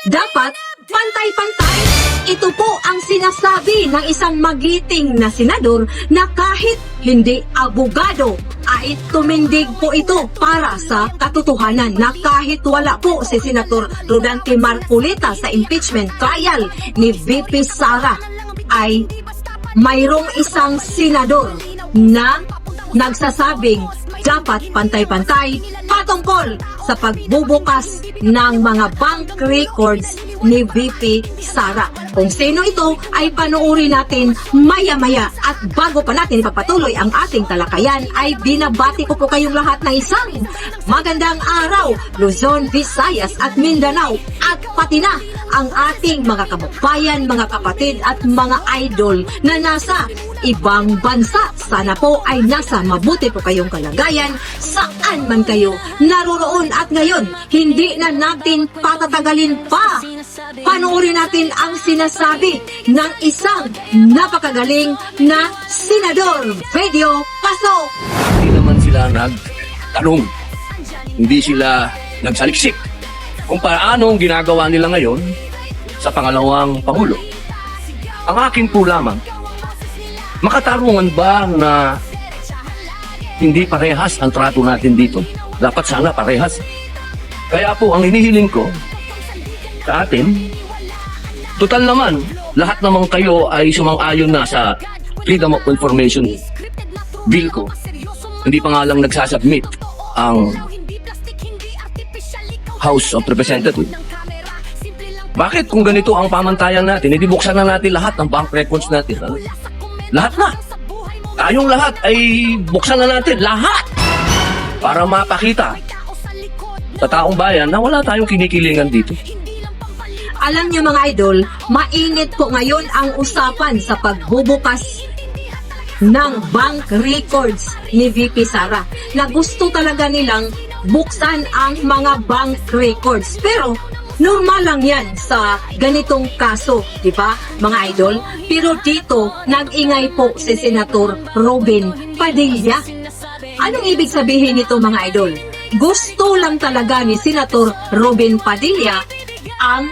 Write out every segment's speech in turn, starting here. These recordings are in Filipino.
Dapat pantay-pantay. Ito po ang sinasabi ng isang magiting na senador na kahit hindi abogado ay tumindig po ito para sa katotohanan na kahit wala po si Senator Rodante Marcoleta sa impeachment trial ni VP Sara ay mayroong isang senador na nagsasabing dapat pantay-pantay patungkol sa pagbubukas ng mga bank records ni VP Sara. Kung sino ito ay panuuri natin maya-maya at bago pa natin ipapatuloy ang ating talakayan ay binabati ko po kayong lahat ng isang magandang araw, Luzon, Visayas at Mindanao at pati na ang ating mga kababayan, mga kapatid at mga idol na nasa ibang bansa. Sana po ay nasa mabuti po kayong kalagayan saan man kayo naroroon at ngayon hindi na natin patatagalin pa. Panoorin natin ang sinasabi ng isang napakagaling na senador. Video pasok! Hindi naman sila nagtanong. Hindi sila nagsaliksik kung paano ang ginagawa nila ngayon sa pangalawang Pangulo. Ang akin po lamang, makatarungan ba na hindi parehas ang trato natin dito? Dapat sana parehas. Kaya po ang hinihiling ko sa atin, total naman, lahat naman kayo ay sumang-ayon na sa Freedom of Information Bill ko. Hindi pa nga lang nagsasubmit ang House of Representatives. Bakit kung ganito ang pamantayan natin, hindi buksan na natin lahat ng bank records natin? Ano? Lahat na. Tayong lahat ay buksan na natin. Lahat! Para mapakita sa taong bayan na wala tayong kinikilingan dito. Alam niyo mga idol, mainit po ngayon ang usapan sa pagbubukas ng bank records ni VP Sara na gusto talaga nilang buksan ang mga bank records. Pero normal lang yan sa ganitong kaso, di ba mga idol? Pero dito, nag-ingay po si Senator Robin Padilla. Anong ibig sabihin nito mga idol? Gusto lang talaga ni Senator Robin Padilla ang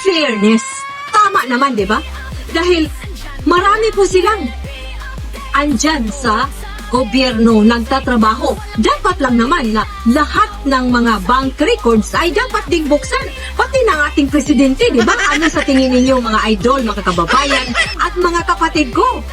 fairness. Tama naman, di ba? Dahil marami po silang andyan sa gobyerno nagtatrabaho. Dapat lang naman na lahat ng mga bank records ay dapat ding buksan. Pati ng ating presidente, di ba? Ano sa tingin ninyo mga idol, mga kababayan at mga kapatid ko?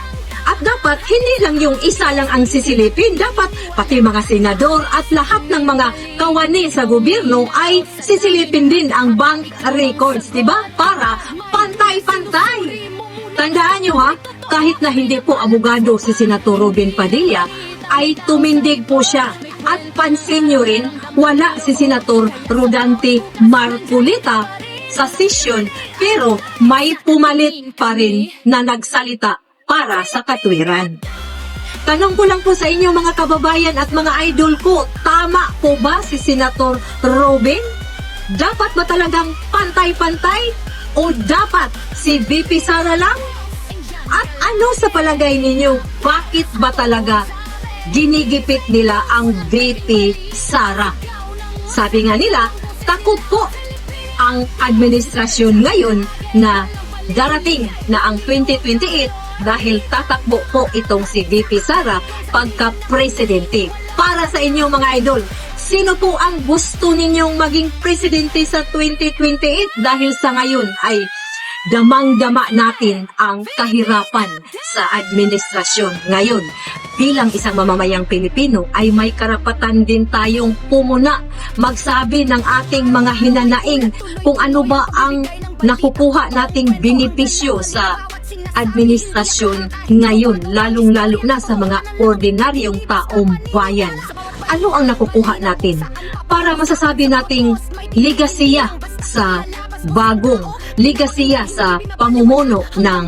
At dapat hindi lang yung isa lang ang sisilipin. Dapat pati mga senador at lahat ng mga kawani sa gobyerno ay sisilipin din ang bank records, di ba? Para pantay-pantay. Tandaan nyo ha, kahit na hindi po abogado si Senator Robin Padilla, ay tumindig po siya. At pansin nyo rin, wala si Senator Rodante Marcoleta sa session, pero may pumalit pa rin na nagsalita para sa katwiran. Tanong ko lang po sa inyo mga kababayan at mga idol ko, tama po ba si Senator Robin? Dapat ba talagang pantay-pantay? O dapat si VP Sara lang? At ano sa palagay ninyo, bakit ba talaga ginigipit nila ang VP Sara? Sabi nga nila, takot po ang administrasyon ngayon na darating na ang 2028 dahil tatakbo po itong si VP Sara pagka-presidente. Para sa inyo mga idol, sino po ang gusto ninyong maging presidente sa 2028? Dahil sa ngayon ay damang-dama natin ang kahirapan sa administrasyon. Ngayon, bilang isang mamamayang Pilipino ay may karapatan din tayong pumuna, magsabi ng ating mga hinanaing kung ano ba ang nakukuha nating benepisyo sa administrasyon ngayon, lalong-lalo na sa mga ordinaryong taong bayan. Ano ang nakukuha natin para masasabi nating ligasiya sa bagong ligasiya sa pamumuno ng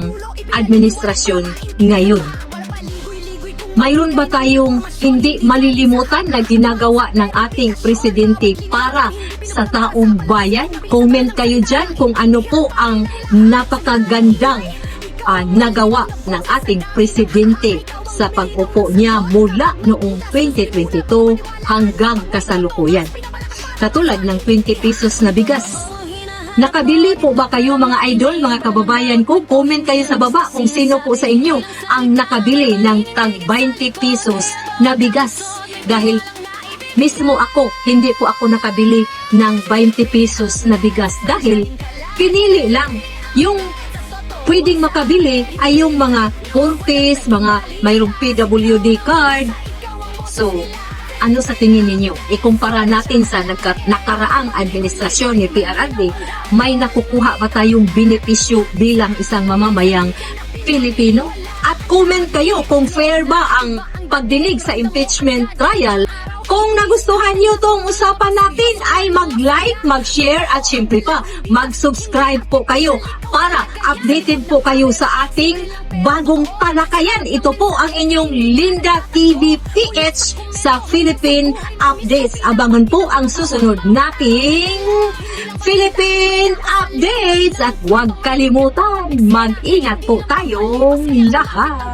administrasyon ngayon? Mayroon ba tayong hindi malilimutan na ginagawa ng ating presidente para sa taong bayan? Comment kayo dyan kung ano po ang napakagandang nagawa ng ating presidente sa pag-upo niya mula noong 2022 hanggang kasalukuyan. Katulad ng 20 pesos na bigas. Nakabili po ba kayo mga idol, mga kababayan ko? Comment kayo sa baba kung sino po sa inyo ang nakabili ng tag 20 pesos na bigas. Dahil mismo ako, hindi po ako nakabili ng 20 pesos na bigas. Dahil pinili lang yung pwedeng makabili ay yung mga Fortis, mga mayroong PWD card. So, ano sa tingin ninyo? Ikumpara natin sa nakaraang administrasyon ni PRRD, may nakukuha ba tayong benepisyo bilang isang mamamayang Pilipino? At comment kayo kung fair ba ang pagdinig sa impeachment trial. Kung nagustuhan nyo tong usapan natin ay mag-like, mag-share at syempre pa mag-subscribe po kayo para updated po kayo sa ating bagong talakayan. Ito po ang inyong Linda TV PH sa Philippine Updates. Abangan po ang susunod nating Philippine Updates at huwag kalimutan, mag-ingat po tayong lahat.